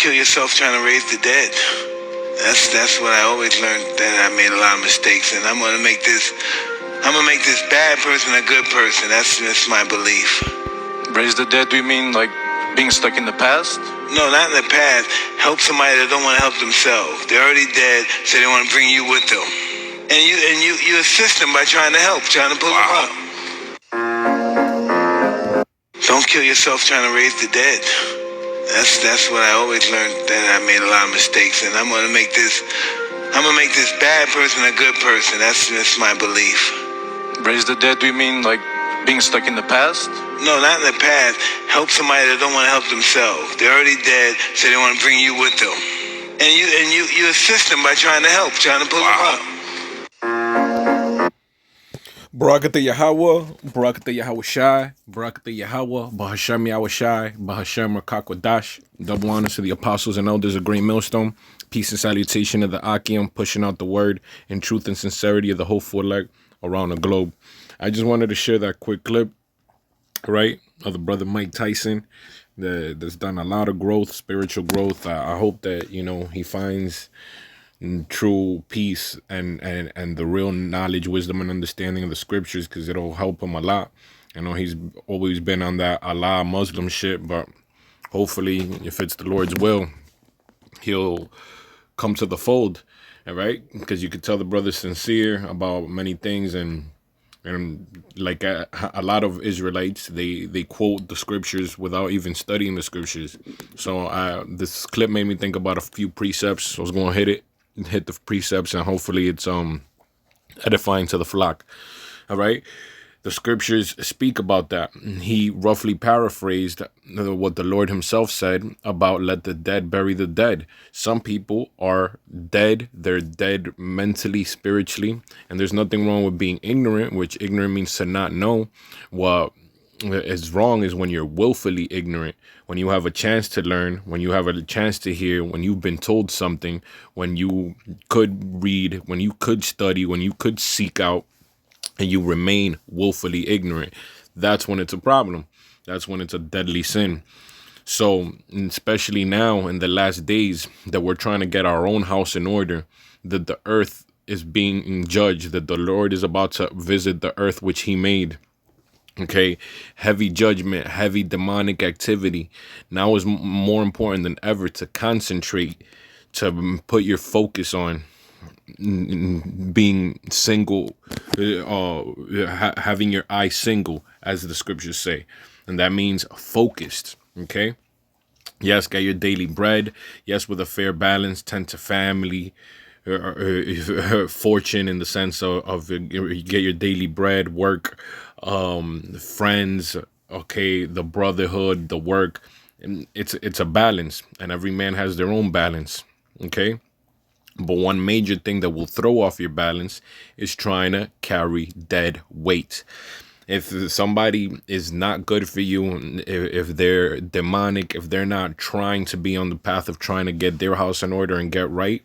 kill yourself trying to raise the dead. That's what I always learned. That I made a lot of mistakes, and I'm gonna make this bad person a good person. That's my belief. Raise the dead? Do you mean like being stuck in the past? No, not in the past. Help somebody that don't want to help themselves. They're already dead, so they want to bring you with them. And you assist them by trying to help, trying to pull them up. Don't kill yourself trying to raise the dead. That's what I always learned. That I made a lot of mistakes, and I'm gonna make this bad person a good person. That's my belief. Raise the dead? Do you mean like being stuck in the past? No, not in the past. Help somebody that don't want to help themselves. They're already dead, so they want to bring you with them. And you assist them by trying to help, trying to pull them up. Barakatah Yahweh, Barakatah Yahweh Shai, Barakatah Yahweh, Bahashem Yahweh Shai, Bahashem Rakakwadash. Double honors to the apostles and elders of Green Millstone. Peace and salutation of the Akim, pushing out the word in truth and sincerity of the whole four-leg around the globe. I just wanted to share that quick clip, right, of the brother Mike Tyson that's done a lot of growth, spiritual growth. I hope that, he finds true peace and the real knowledge, wisdom, and understanding of the scriptures, because it'll help him a lot. I know he's always been on that Allah Muslim shit, but hopefully, if it's the Lord's will, he'll come to the fold, all right? Because you could tell the brother's sincere about many things, and like a lot of Israelites, they quote the scriptures without even studying the scriptures. So this clip made me think about a few precepts. So I was going to hit the precepts, and hopefully it's edifying to the flock. All right. The scriptures speak about that. He roughly paraphrased what the Lord himself said about let the dead bury the dead. Some people are dead. They're dead mentally, spiritually. And there's nothing wrong with being ignorant, which ignorant means to not know. What is wrong is when you're willfully ignorant, when you have a chance to learn, when you have a chance to hear, when you've been told something, when you could read, when you could study, when you could seek out, and you remain willfully ignorant. That's when it's a problem. That's when it's a deadly sin. So, especially now in the last days that we're trying to get our own house in order, that the earth is being judged, that the Lord is about to visit the earth which he made. Okay, heavy judgment, heavy demonic activity. Now is more important than ever to concentrate, to put your focus on being single, having your eye single, as the scriptures say. And that means focused, okay? Yes, get your daily bread. Yes, with a fair balance, tend to family, fortune in the sense of you get your daily bread, work, friends, okay, the brotherhood, the work. It's a balance, and every man has their own balance, okay? But one major thing that will throw off your balance is trying to carry dead weight. If somebody is not good for you, if they're demonic, if they're not trying to be on the path of trying to get their house in order and get right,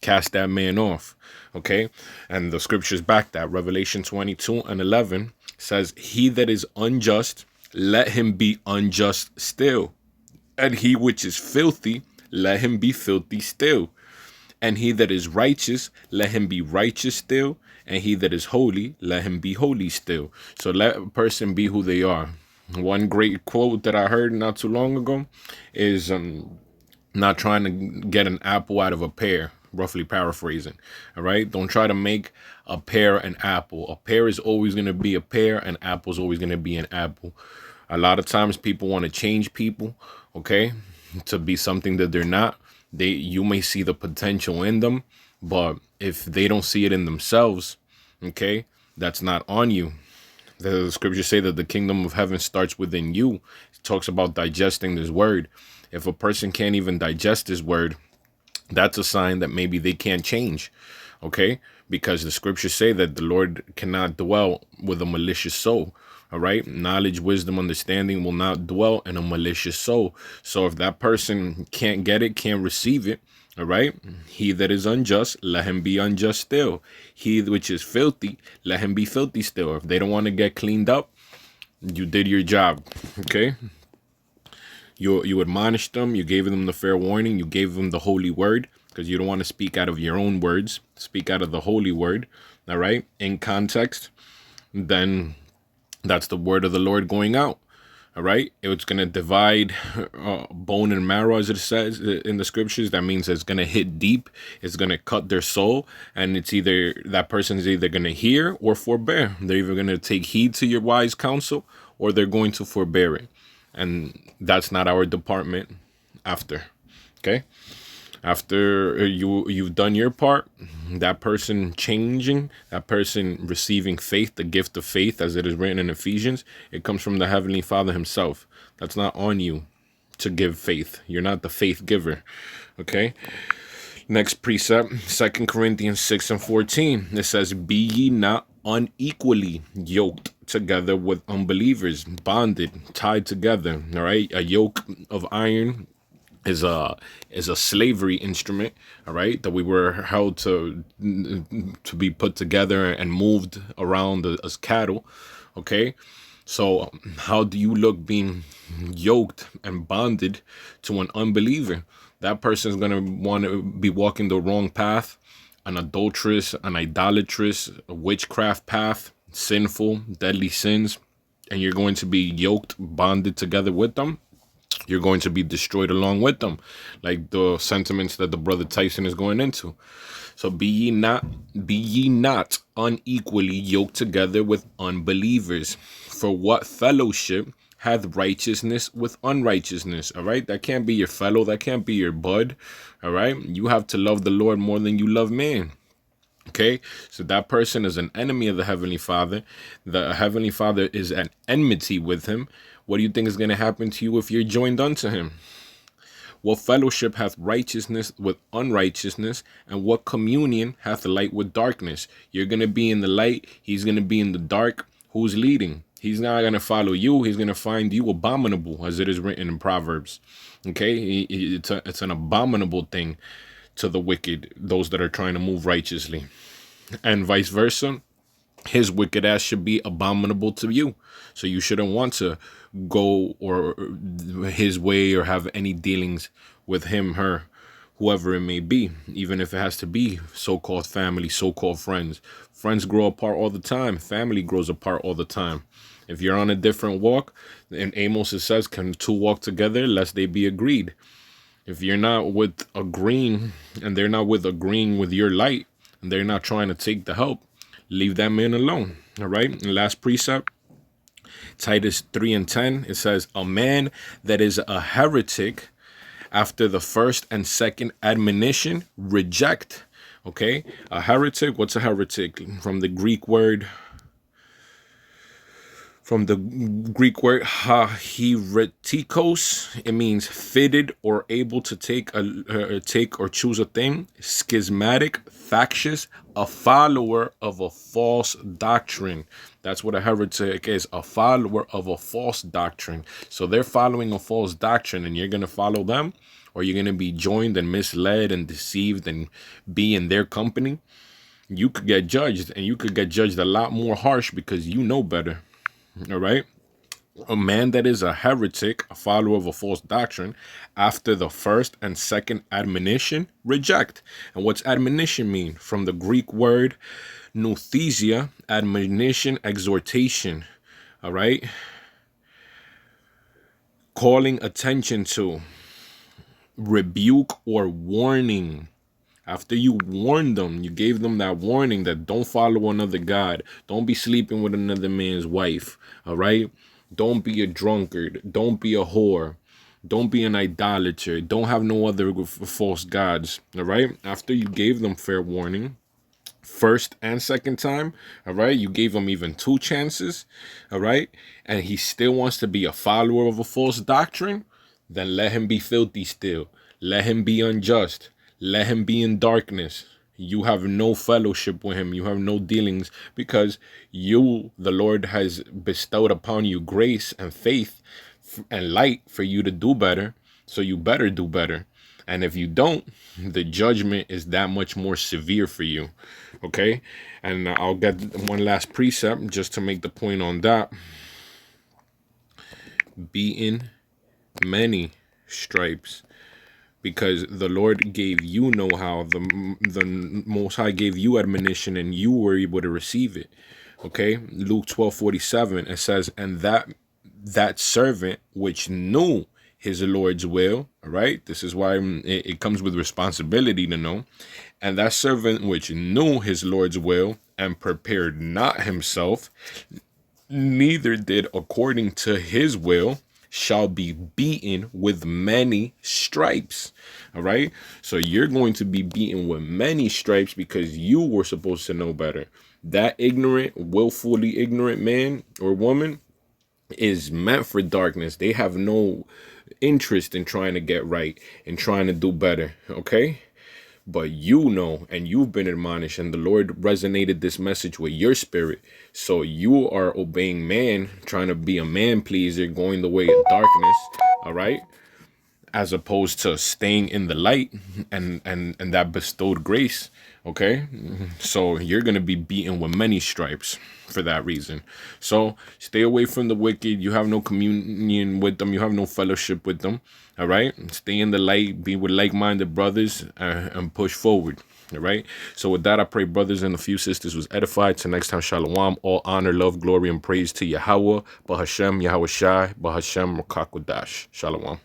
cast that man off, okay? And the scriptures back that. Revelation 22:11 says, he that is unjust, let him be unjust still. And he which is filthy, let him be filthy still. And he that is righteous, let him be righteous still. And he that is holy, let him be holy still. So let a person be who they are. One great quote that I heard not too long ago is not trying to get an apple out of a pear, roughly paraphrasing. All right. Don't try to make a pear an apple. A pear is always going to be a pear. An apple is always going to be an apple. A lot of times people want to change people, okay, to be something that they're not. You may see the potential in them, but if they don't see it in themselves, okay, that's not on you. The scriptures say that the kingdom of heaven starts within you. It talks about digesting this word. If a person can't even digest this word, that's a sign that maybe they can't change, okay? Because the scriptures say that the Lord cannot dwell with a malicious soul. All right. Knowledge, wisdom, understanding will not dwell in a malicious soul. So if that person can't get it, can't receive it. All right. He that is unjust, let him be unjust still. He which is filthy, let him be filthy still. If they don't want to get cleaned up, you did your job. Okay. You admonished them. You gave them the fair warning. You gave them the holy word, because you don't want to speak out of your own words. Speak out of the holy word. All right. In context, then that's the word of the Lord going out. All right. It's going to divide bone and marrow, as it says in the scriptures. That means it's going to hit deep. It's going to cut their soul. And it's either that person is either going to hear or forbear. They're either going to take heed to your wise counsel, or they're going to forbear it. And that's not our department after. Okay. After you've done your part, that person changing, that person receiving faith, the gift of faith, as it is written in Ephesians, it comes from the Heavenly Father himself. That's not on you to give faith. You're not the faith giver. Okay. Next precept, 2 Corinthians 6:14. It says, be ye not unequally yoked together with unbelievers, bonded, tied together. All right. A yoke of iron is a slavery instrument, all right, that we were held to be put together and moved around as cattle. Okay, so how do you look being yoked and bonded to an unbeliever? That person is going to want to be walking the wrong path, an adulterous, an idolatrous, a witchcraft path, sinful, deadly sins, and you're going to be yoked, bonded together with them. You're going to be destroyed along with them, like the sentiments that the brother Tyson is going into. So be ye not unequally yoked together with unbelievers. For what fellowship hath righteousness with unrighteousness? All right, that can't be your fellow, that can't be your bud. All right, you have to love the Lord more than you love man. Okay, so that person is an enemy of the Heavenly Father. The Heavenly Father is at enmity with him. What do you think is going to happen to you if you're joined unto him? What fellowship hath righteousness with unrighteousness? And what communion hath light with darkness? You're going to be in the light. He's going to be in the dark. Who's leading? He's not going to follow you. He's going to find you abominable, as it is written in Proverbs. Okay, it's an abominable thing to the wicked, those that are trying to move righteously. And vice versa. His wicked ass should be abominable to you. So you shouldn't want to go or his way or have any dealings with him, her, whoever it may be, even if it has to be so-called family, so-called friends. Friends grow apart all the time. Family grows apart all the time. If you're on a different walk, in Amos it says, can two walk together lest they be agreed? If you're not with agreeing and they're not with agreeing with your light and they're not trying to take the help, leave that man alone. All right. And last precept, Titus 3:10, it says, a man that is a heretic after the first and second admonition, reject. Okay. A heretic. What's a heretic? From the Greek word hahiretikos, it means fitted or able to take or choose a thing. Schismatic, factious, a follower of a false doctrine. That's what a heretic is, a follower of a false doctrine. So they're following a false doctrine, and you're going to follow them, or you're going to be joined and misled and deceived and be in their company. You could get judged, and you could get judged a lot more harsh because you know better. All right. A man that is a heretic, a follower of a false doctrine, after the first and second admonition, reject. And what's admonition mean? From the Greek word nouthesia, admonition, exhortation. All right. Calling attention to, rebuke, or warning. After you warned them, you gave them that warning that don't follow another God. Don't be sleeping with another man's wife. All right. Don't be a drunkard. Don't be a whore. Don't be an idolater. Don't have no other false gods. All right. After you gave them fair warning, first and second time, all right, you gave him even 2 chances, all right, and he still wants to be a follower of a false doctrine, then let him be filthy still. Let him be unjust. Let him be in darkness. You have no fellowship with him. You have no dealings, because you, the Lord, has bestowed upon you grace and faith and light for you to do better. So you better do better. And if you don't, the judgment is that much more severe for you. Okay. And I'll get one last precept just to make the point on that. Beating many stripes, because the Lord gave you know-how, the Most High gave you admonition, and you were able to receive it. Okay, Luke 12:47, it says, and that servant which knew his Lord's will, all right? This is why it comes with responsibility to know. And that servant which knew his Lord's will and prepared not himself, neither did according to his will, shall be beaten with many stripes. All right. So you're going to be beaten with many stripes because you were supposed to know better. That ignorant, willfully ignorant man or woman is meant for darkness. They have no interest in trying to get right and trying to do better. Okay. But you know, and you've been admonished, and the Lord resonated this message with your spirit. So you are obeying man, trying to be a man pleaser, going the way of darkness, all right? As opposed to staying in the light and that bestowed grace, okay? So you're going to be beaten with many stripes for that reason. So stay away from the wicked. You have no communion with them. You have no fellowship with them, all right? Stay in the light, be with like-minded brothers, and push forward, all right? So with that, I pray brothers and a few sisters was edified. Till next time, shalom. All honor, love, glory, and praise to Yahweh, Bahashem, Yahweh Shai, Bahashem, Rakakwadash. Shalom.